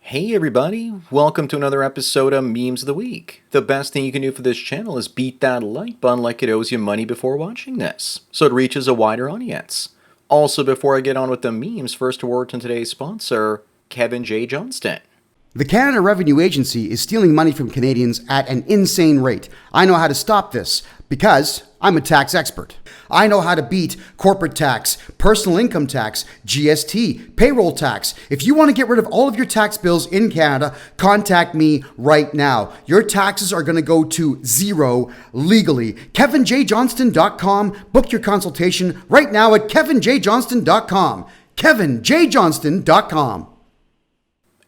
Hey everybody, welcome to another episode of Memes of the Week. The best thing you can do for this channel is beat that like button like it owes you money before watching this, so it reaches a wider audience. Also, before I get on with the memes, first a word from today's sponsor, Kevin J. Johnston. The Canada Revenue Agency is stealing money from Canadians at an insane rate. I know how to stop this because I'm a tax expert. I know how to beat corporate tax, personal income tax, GST, payroll tax. If you want to get rid of all of your tax bills in Canada, contact me right now. Your taxes are going to go to zero legally. KevinJJohnston.com. Book your consultation right now at KevinJJohnston.com. KevinJJohnston.com.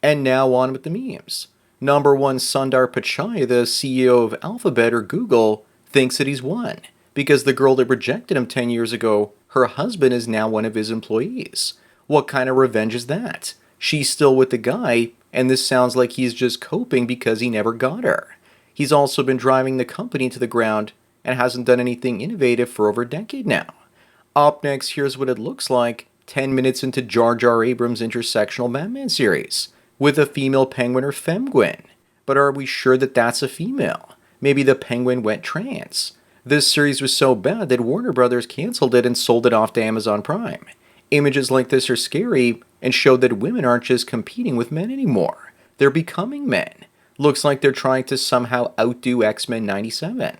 And now on with the memes. Number one, Sundar Pichai, the CEO of Alphabet or Google, thinks that he's won because the girl that rejected him 10 years ago, her husband is now one of his employees. What kind of revenge is that? She's still with the guy, and this sounds like he's just coping because he never got her. He's also been driving the company to the ground and hasn't done anything innovative for over a decade now. Up next, here's what it looks like 10 minutes into Jar Jar Abrams' intersectional Batman series, with a female penguin or femgwin. But are we sure that that's a female? Maybe the penguin went trans. This series was so bad that Warner Brothers canceled it and sold it off to Amazon Prime. Images like this are scary and show that women aren't just competing with men anymore. They're becoming men. Looks like they're trying to somehow outdo X-Men 97.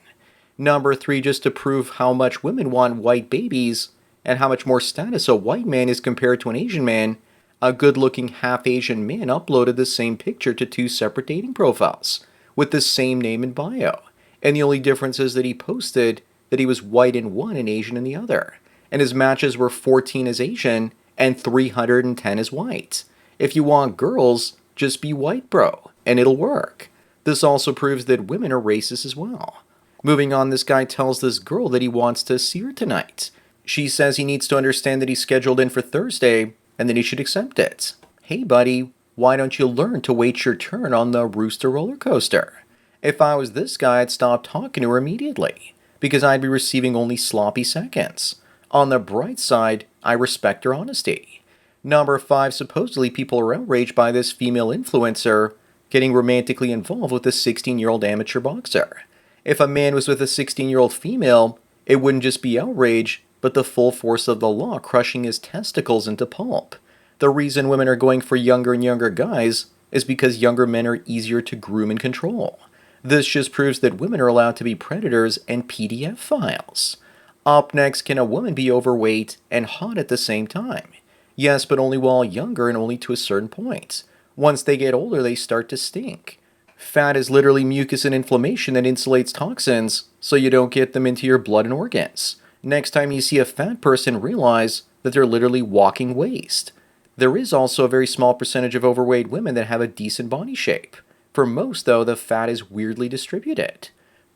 Number 3, just to prove how much women want white babies and how much more status a white man is compared to an Asian man, a good-looking half-Asian man uploaded the same picture to 2 separate dating profiles with the same name and bio. And the only difference is that he posted that he was white in one and Asian in the other. And his matches were 14 as Asian and 310 as white. If you want girls, just be white, bro, and it'll work. This also proves that women are racist as well. Moving on, this guy tells this girl that he wants to see her tonight. She says he needs to understand that he's scheduled in for Thursday and that he should accept it. Hey buddy, why don't you learn to wait your turn on the Rooster roller coaster? If I was this guy, I'd stop talking to her immediately, because I'd be receiving only sloppy seconds. On the bright side, I respect her honesty. Number 5, supposedly people are outraged by this female influencer getting romantically involved with a 16-year-old amateur boxer. If a man was with a 16-year-old female, it wouldn't just be outrage, but the full force of the law crushing his testicles into pulp. The reason women are going for younger and younger guys is because younger men are easier to groom and control. This just proves that women are allowed to be predators and PDF files. Up next, can a woman be overweight and hot at the same time? Yes, but only while younger and only to a certain point. Once they get older, they start to stink. Fat is literally mucus and inflammation that insulates toxins so you don't get them into your blood and organs. Next time you see a fat person, realize that they're literally walking waste. There is also a very small percentage of overweight women that have a decent body shape. For most, though, the fat is weirdly distributed.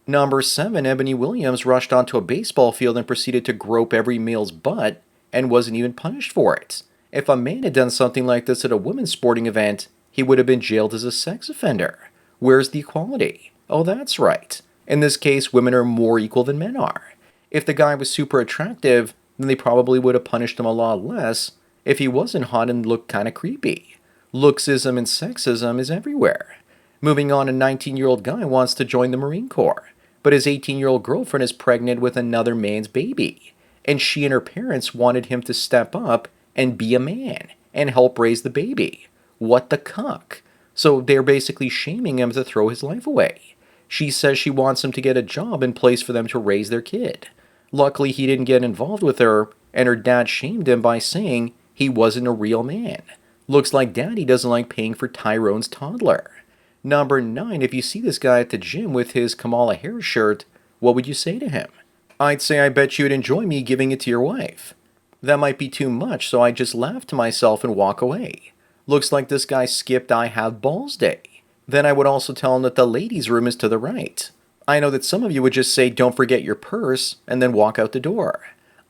Number 7, Ebony Williams rushed onto a baseball field and proceeded to grope every male's butt and wasn't even punished for it. If a man had done something like this at a women's sporting event, he would have been jailed as a sex offender. Where's the equality? Oh, that's right. In this case, women are more equal than men are. If the guy was super attractive, then they probably would have punished him a lot less if he wasn't hot and looked kind of creepy. Looksism and sexism is everywhere. Moving on, a 19-year-old guy wants to join the Marine Corps, but his 18-year-old girlfriend is pregnant with another man's baby, and she and her parents wanted him to step up and be a man and help raise the baby. What the cuck? So they're basically shaming him to throw his life away. She says she wants him to get a job and place for them to raise their kid. Luckily, he didn't get involved with her, and her dad shamed him by saying he wasn't a real man. Looks like daddy doesn't like paying for Tyrone's toddler. Number 9, if you see this guy at the gym with his Kamala Harris shirt, what would you say to him? I'd say I bet you'd enjoy me giving it to your wife. That might be too much, so I just laugh to myself and walk away. Looks like this guy skipped I Have Balls Day. Then I would also tell him that the ladies' room is to the right. I know that some of you would just say don't forget your purse and then walk out the door.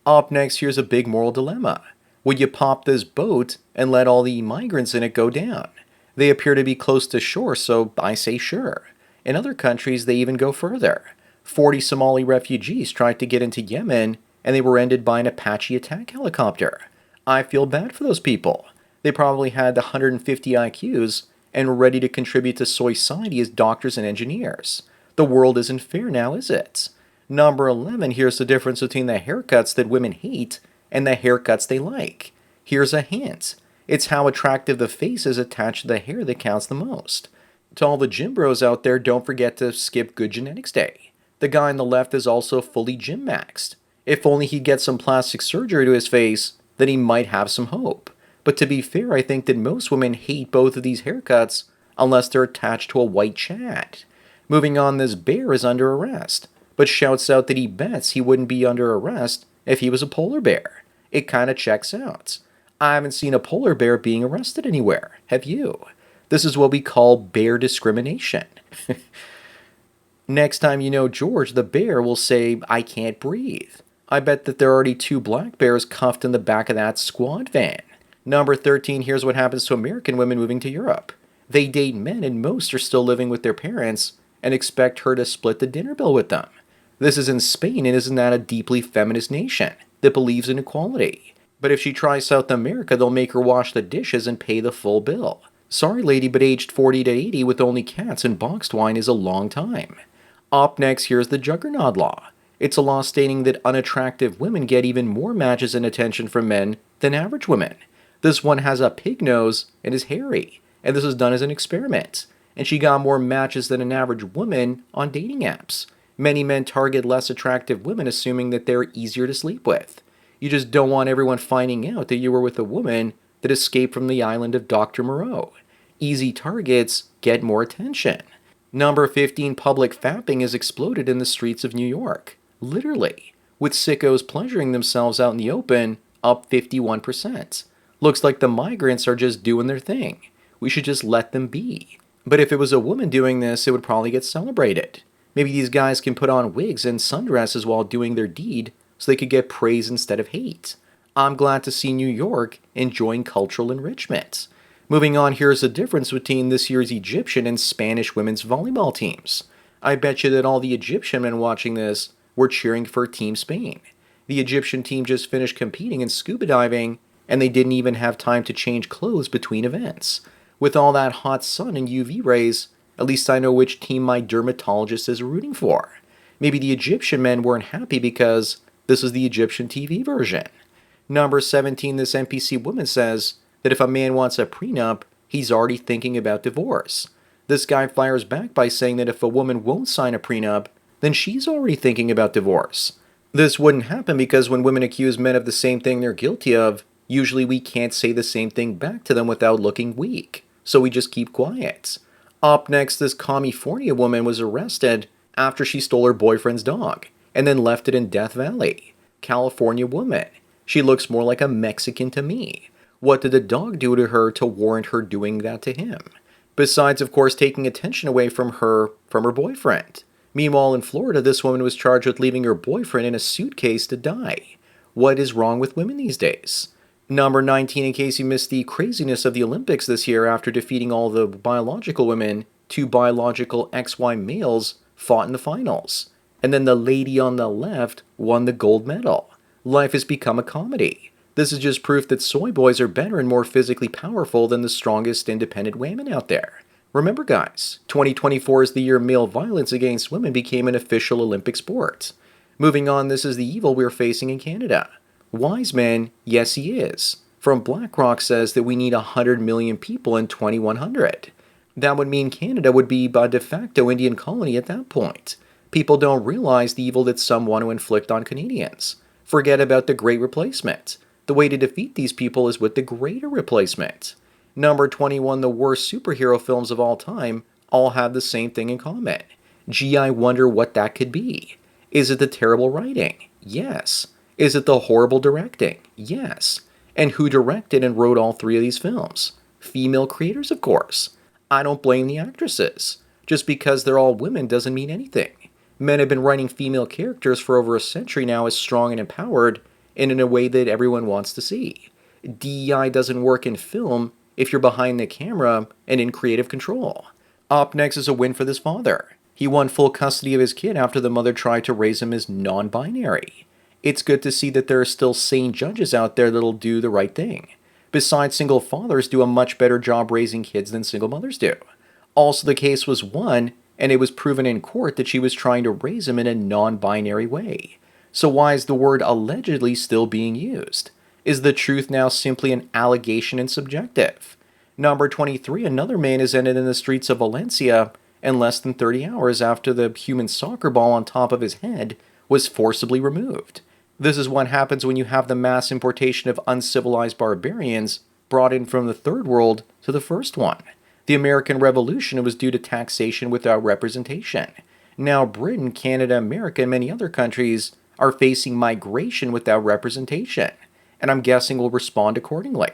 Up next, here's a big moral dilemma. Would you pop this boat and let all the migrants in it go down? They appear to be close to shore, so I say sure. In other countries, they even go further. 40 Somali refugees tried to get into Yemen, and they were ended by an Apache attack helicopter. I feel bad for those people. They probably had the 150 IQs and ready to contribute to society as doctors and engineers. The world isn't fair now, is it? Number 11, here's the difference between the haircuts that women hate and the haircuts they like. Here's a hint. It's how attractive the face is attached to the hair that counts the most. To all the gym bros out there, don't forget to skip Good Genetics Day. The guy on the left is also fully gym maxed. If only he'd get some plastic surgery to his face, then he might have some hope. But to be fair, I think that most women hate both of these haircuts unless they're attached to a white Chad. Moving on, this bear is under arrest, but shouts out that he bets he wouldn't be under arrest if he was a polar bear. It kinda checks out. I haven't seen a polar bear being arrested anywhere. Have you? This is what we call bear discrimination. Next time you know George the bear will say, "I can't breathe." I bet that there are already 2 black bears cuffed in the back of that squad van. Number 13, here's what happens to American women moving to Europe. They date men and most are still living with their parents and expect her to split the dinner bill with them. This is in Spain, and isn't that a deeply feminist nation that believes in equality? But if she tries South America, they'll make her wash the dishes and pay the full bill. Sorry lady, but aged 40 to 80 with only cats and boxed wine is a long time. Up next, here's the Juggernaut Law. It's a law stating that unattractive women get even more matches and attention from men than average women. This one has a pig nose and is hairy, and this was done as an experiment. And she got more matches than an average woman on dating apps. Many men target less attractive women, assuming that they're easier to sleep with. You just don't want everyone finding out that you were with a woman that escaped from the island of Dr. Moreau. Easy targets get more attention. Number 15, public fapping has exploded in the streets of New York. Literally. With sickos pleasuring themselves out in the open, up 51%. Looks like the migrants are just doing their thing. We should just let them be. But if it was a woman doing this, it would probably get celebrated. Maybe these guys can put on wigs and sundresses while doing their deed so they could get praise instead of hate. I'm glad to see New York enjoying cultural enrichment. Moving on, here's the difference between this year's Egyptian and Spanish women's volleyball teams. I bet you that all the Egyptian men watching this were cheering for Team Spain. The Egyptian team just finished competing in scuba diving, and they didn't even have time to change clothes between events. With all that hot sun and UV rays, at least I know which team my dermatologist is rooting for. Maybe the Egyptian men weren't happy because this is the Egyptian TV version. Number 17, this NPC woman says that if a man wants a prenup, he's already thinking about divorce. This guy fires back by saying that if a woman won't sign a prenup, then she's already thinking about divorce. This wouldn't happen because when women accuse men of the same thing they're guilty of, usually we can't say the same thing back to them without looking weak, so we just keep quiet. Up next, this California woman was arrested after she stole her boyfriend's dog and then left it in Death Valley. California woman. She looks more like a Mexican to me. What did the dog do to her to warrant her doing that to him? Besides, of course, taking attention away from her boyfriend. Meanwhile, in Florida, this woman was charged with leaving her boyfriend in a suitcase to die. What is wrong with women these days? Number 19, in case you missed the craziness of the Olympics this year after defeating all the biological women, 2 biological XY males fought in the finals. And then the lady on the left won the gold medal. Life has become a comedy. This is just proof that soy boys are better and more physically powerful than the strongest independent women out there. Remember guys, 2024 is the year male violence against women became an official Olympic sport. Moving on, this is the evil we're facing in Canada. Wise man, yes he is. From BlackRock says that we need 100 million people in 2100. That would mean Canada would be a de facto Indian colony at that point. People don't realize the evil that some want to inflict on Canadians. Forget about the Great Replacement. The way to defeat these people is with the Greater Replacement. Number 21, the worst superhero films of all time all have the same thing in common. Gee, I wonder what that could be. Is it the terrible writing? Yes. Is it the horrible directing? Yes. And who directed and wrote all 3 of these films? Female creators, of course. I don't blame the actresses. Just because they're all women doesn't mean anything. Men have been writing female characters for over a century now as strong and empowered, and in a way that everyone wants to see. DEI doesn't work in film if you're behind the camera and in creative control. Up next is a win for this father. He won full custody of his kid after the mother tried to raise him as non-binary. It's good to see that there are still sane judges out there that'll do the right thing. Besides, single fathers do a much better job raising kids than single mothers do. Also, the case was won, and it was proven in court that she was trying to raise him in a non-binary way. So why is the word allegedly still being used? Is the truth now simply an allegation and subjective? Number 23, another man is ended in the streets of Valencia in less than 30 hours after the human soccer ball on top of his head was forcibly removed. This is what happens when you have the mass importation of uncivilized barbarians brought in from the third world to the first one. The American Revolution was due to taxation without representation. Now Britain, Canada, America, and many other countries are facing migration without representation, and I'm guessing will respond accordingly.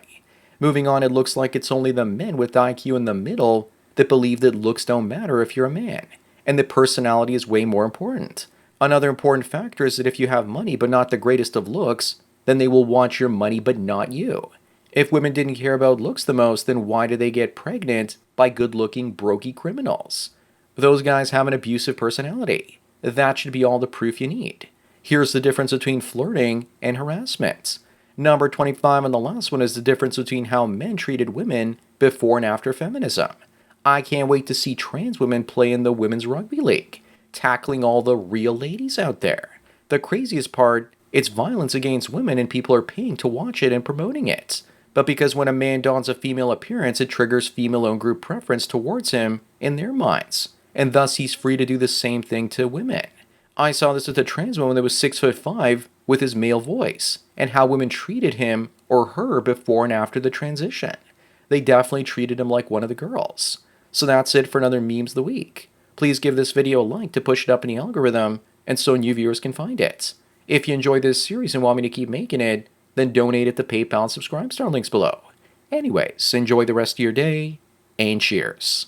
Moving on, it looks like it's only the men with IQ in the middle that believe that looks don't matter if you're a man, and that personality is way more important. Another important factor is that if you have money but not the greatest of looks, then they will want your money but not you. If women didn't care about looks the most, then why do they get pregnant by good-looking, brokey criminals? Those guys have an abusive personality. That should be all the proof you need. Here's the difference between flirting and harassment. Number 25 and the last one is the difference between how men treated women before and after feminism. I can't wait to see trans women play in the Women's Rugby League, tackling all the real ladies out there. The craziest part, it's violence against women and people are paying to watch it and promoting it. But because when a man dons a female appearance, it triggers female-owned group preference towards him in their minds, and thus he's free to do the same thing to women. I saw this with a trans woman that was 6'5" with his male voice, and how women treated him or her before and after the transition. They definitely treated him like one of the girls. So that's it for another Memes of the Week. Please give this video a like to push it up in the algorithm, and so new viewers can find it. If you enjoyed this series and want me to keep making it, then donate at the PayPal and Subscribe Star links below. Anyways, enjoy the rest of your day, and cheers.